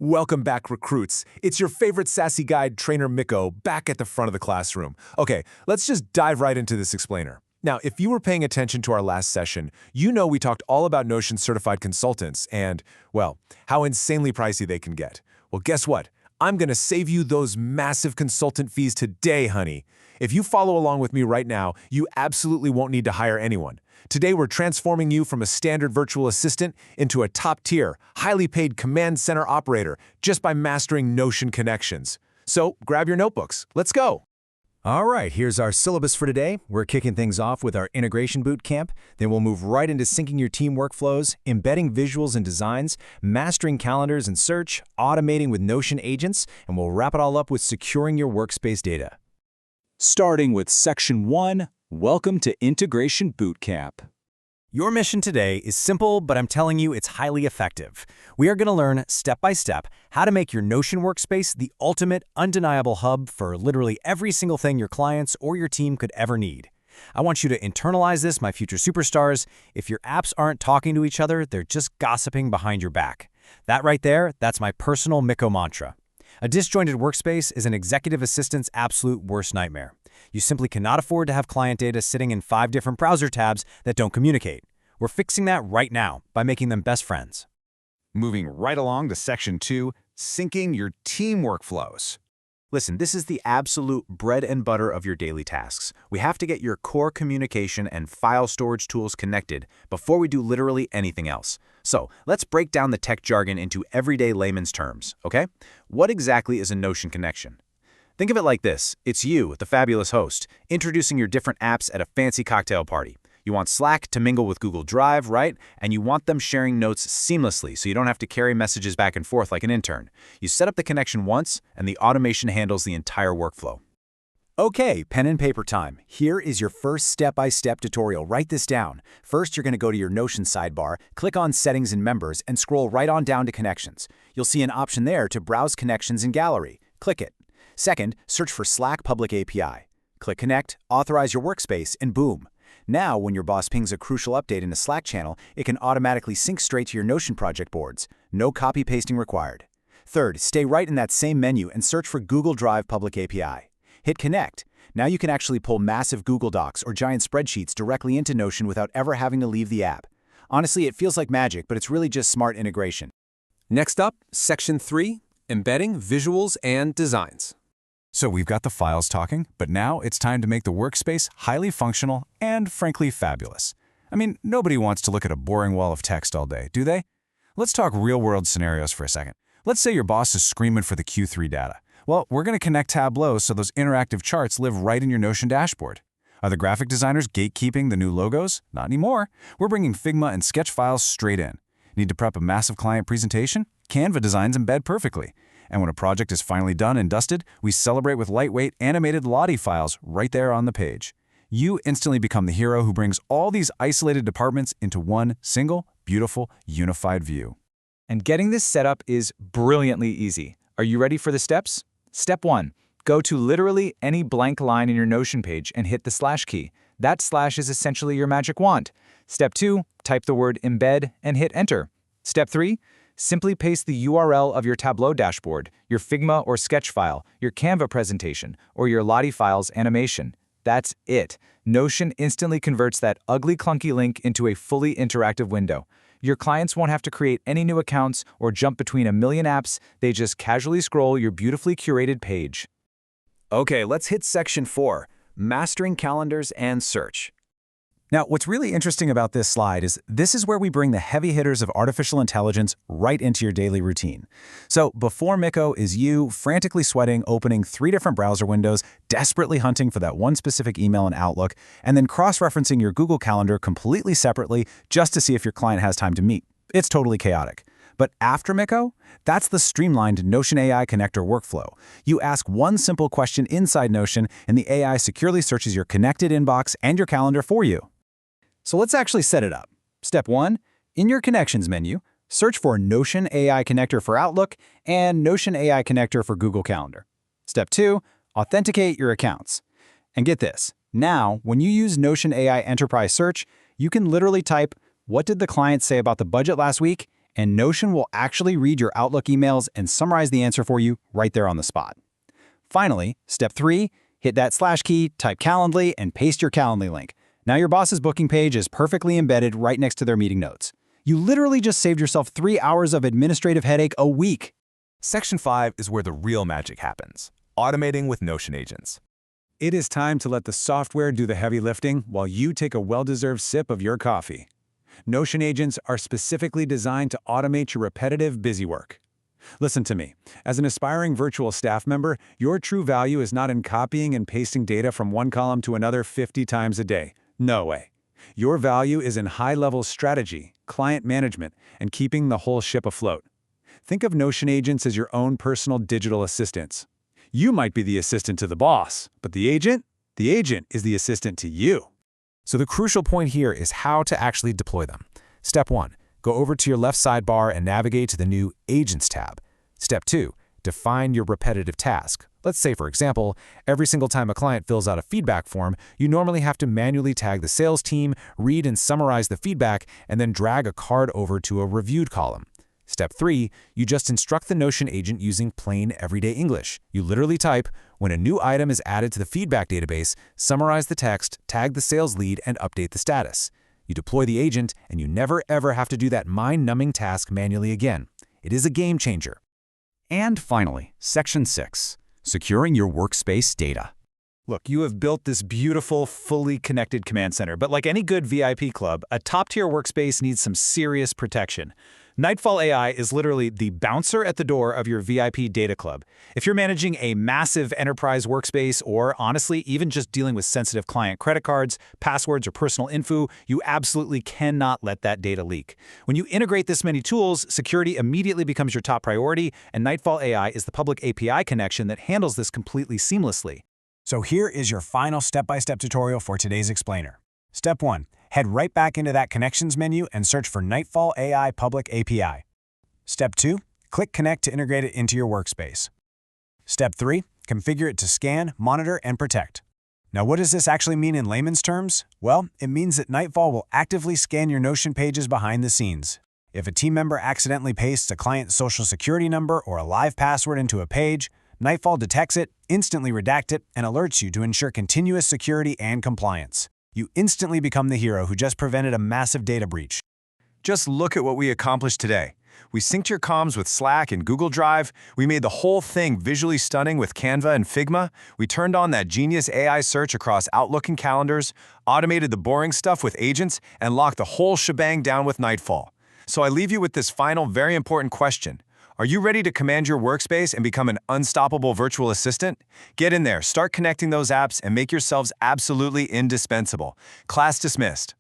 Welcome back, recruits. It's your favorite sassy guide, Trainer Miko, back at the front of the classroom. Okay, let's just dive right into this explainer. Now, if you were paying attention to our last session, you know we talked all about Notion certified consultants and, well, how insanely pricey they can get. Well, guess what? I'm going to save you those massive consultant fees today, honey. If you follow along with me right now, you absolutely won't need to hire anyone. Today, we're transforming you from a standard virtual assistant into a top-tier, highly paid command center operator just by mastering Notion connections. So grab your notebooks. Let's go. All right, here's our syllabus for today. We're kicking things off with our integration boot camp. Then we'll move right into syncing your team workflows, embedding visuals and designs, mastering calendars and search, automating with Notion agents, and we'll wrap it all up with securing your workspace data. Starting with Section 1, Welcome to Integration Bootcamp. Your mission today is simple, but I'm telling you it's highly effective. We are going to learn step by step how to make your Notion workspace the ultimate, undeniable hub for literally every single thing your clients or your team could ever need. I want you to internalize this, my future superstars. If your apps aren't talking to each other, they're just gossiping behind your back. That right there, that's my personal Miko mantra. A disjointed workspace is an executive assistant's absolute worst nightmare. You simply cannot afford to have client data sitting in 5 different browser tabs that don't communicate. We're fixing that right now by making them best friends. Moving right along to Section 2, Syncing Your Team Workflows. Listen, this is the absolute bread and butter of your daily tasks. We have to get your core communication and file storage tools connected before we do literally anything else. So let's break down the tech jargon into everyday layman's terms, okay? What exactly is a Notion connection? Think of it like this. It's you, the fabulous host, introducing your different apps at a fancy cocktail party. You want Slack to mingle with Google Drive, right? And you want them sharing notes seamlessly so you don't have to carry messages back and forth like an intern. You set up the connection once, and the automation handles the entire workflow. Okay, pen and paper time. Here is your first step-by-step tutorial. Write this down. First, you're going to go to your Notion sidebar, click on Settings and Members, and scroll right on down to Connections. You'll see an option there to browse connections in Gallery. Click it. Second, search for Slack Public API. Click Connect, authorize your workspace, and boom. Now, when your boss pings a crucial update in a Slack channel, it can automatically sync straight to your Notion project boards. No copy-pasting required. Third, stay right in that same menu and search for Google Drive Public API. Hit Connect. Now you can actually pull massive Google Docs or giant spreadsheets directly into Notion without ever having to leave the app. Honestly, it feels like magic, but it's really just smart integration. Next up, Section 3, Embedding Visuals and Designs. So we've got the files talking, but now it's time to make the workspace highly functional and, frankly, fabulous. I mean, nobody wants to look at a boring wall of text all day, do they? Let's talk real-world scenarios for a second. Let's say your boss is screaming for the Q3 data. Well, we're going to connect Tableau so those interactive charts live right in your Notion dashboard. Are the graphic designers gatekeeping the new logos? Not anymore. We're bringing Figma and Sketch files straight in. Need to prep a massive client presentation? Canva designs embed perfectly. And when a project is finally done and dusted, we celebrate with lightweight animated Lottie files right there on the page. You instantly become the hero who brings all these isolated departments into one single, beautiful, unified view. And getting this set up is brilliantly easy. Are you ready for the steps? Step 1. Go to literally any blank line in your Notion page and hit the slash key. That slash is essentially your magic wand. Step 2. Type the word embed and hit enter. Step 3. Simply paste the URL of your Tableau dashboard, your Figma or Sketch file, your Canva presentation, or your Lottie files animation. That's it. Notion instantly converts that ugly clunky link into a fully interactive window. Your clients won't have to create any new accounts or jump between a million apps. They just casually scroll your beautifully curated page. Okay, let's hit Section 4, Mastering Calendars and Search. Now, what's really interesting about this slide is this is where we bring the heavy hitters of artificial intelligence right into your daily routine. So before Miko is you frantically sweating, opening 3 different browser windows, desperately hunting for that one specific email in Outlook, and then cross-referencing your Google Calendar completely separately just to see if your client has time to meet. It's totally chaotic. But after Miko, that's the streamlined Notion AI connector workflow. You ask one simple question inside Notion, and the AI securely searches your connected inbox and your calendar for you. So let's actually set it up. Step 1, in your Connections menu, search for Notion AI Connector for Outlook and Notion AI Connector for Google Calendar. Step 2, authenticate your accounts. And get this, now when you use Notion AI Enterprise Search, you can literally type, "What did the client say about the budget last week?" And Notion will actually read your Outlook emails and summarize the answer for you right there on the spot. Finally, step 3, hit that / key, type Calendly, and paste your Calendly link. Now your boss's booking page is perfectly embedded right next to their meeting notes. You literally just saved yourself 3 hours of administrative headache a week. Section 5 is where the real magic happens. Automating with Notion agents. It is time to let the software do the heavy lifting while you take a well-deserved sip of your coffee. Notion agents are specifically designed to automate your repetitive, busy work. Listen to me. As an aspiring virtual staff member, your true value is not in copying and pasting data from one column to another 50 times a day. No way. Your value is in high-level strategy, client management, and keeping the whole ship afloat. Think of Notion agents as your own personal digital assistants. You might be the assistant to the boss, but the agent is the assistant to you. So the crucial point here is how to actually deploy them. Step 1, go over to your left sidebar and navigate to the new Agents tab. Step 2, define your repetitive task. Let's say, for example, every single time a client fills out a feedback form, you normally have to manually tag the sales team, read and summarize the feedback, and then drag a card over to a reviewed column. Step 3, you just instruct the Notion agent using plain everyday English. You literally type, when a new item is added to the feedback database, summarize the text, tag the sales lead, and update the status. You deploy the agent, and you never ever have to do that mind-numbing task manually again. It is a game changer. And finally, Section 6, securing your workspace data. Look, you have built this beautiful, fully connected command center, but like any good VIP club, a top-tier workspace needs some serious protection. Nightfall AI is literally the bouncer at the door of your VIP data club. If you're managing a massive enterprise workspace or, honestly, even just dealing with sensitive client credit cards, passwords, or personal info, you absolutely cannot let that data leak. When you integrate this many tools, security immediately becomes your top priority, and Nightfall AI is the public API connection that handles this completely seamlessly. So here is your final step-by-step tutorial for today's explainer. Step 1. Head right back into that Connections menu and search for Nightfall AI Public API. Step 2. Click Connect to integrate it into your workspace. Step 3. Configure it to scan, monitor, and protect. Now, what does this actually mean in layman's terms? Well, it means that Nightfall will actively scan your Notion pages behind the scenes. If a team member accidentally pastes a client's social security number or a live password into a page, Nightfall detects it, instantly redacts it, and alerts you to ensure continuous security and compliance. You instantly become the hero who just prevented a massive data breach. Just look at what we accomplished today. We synced your comms with Slack and Google Drive. We made the whole thing visually stunning with Canva and Figma. We turned on that genius AI search across Outlook and calendars, automated the boring stuff with agents, and locked the whole shebang down with Nightfall. So I leave you with this final, very important question. Are you ready to command your workspace and become an unstoppable virtual assistant? Get in there, start connecting those apps, and make yourselves absolutely indispensable. Class dismissed.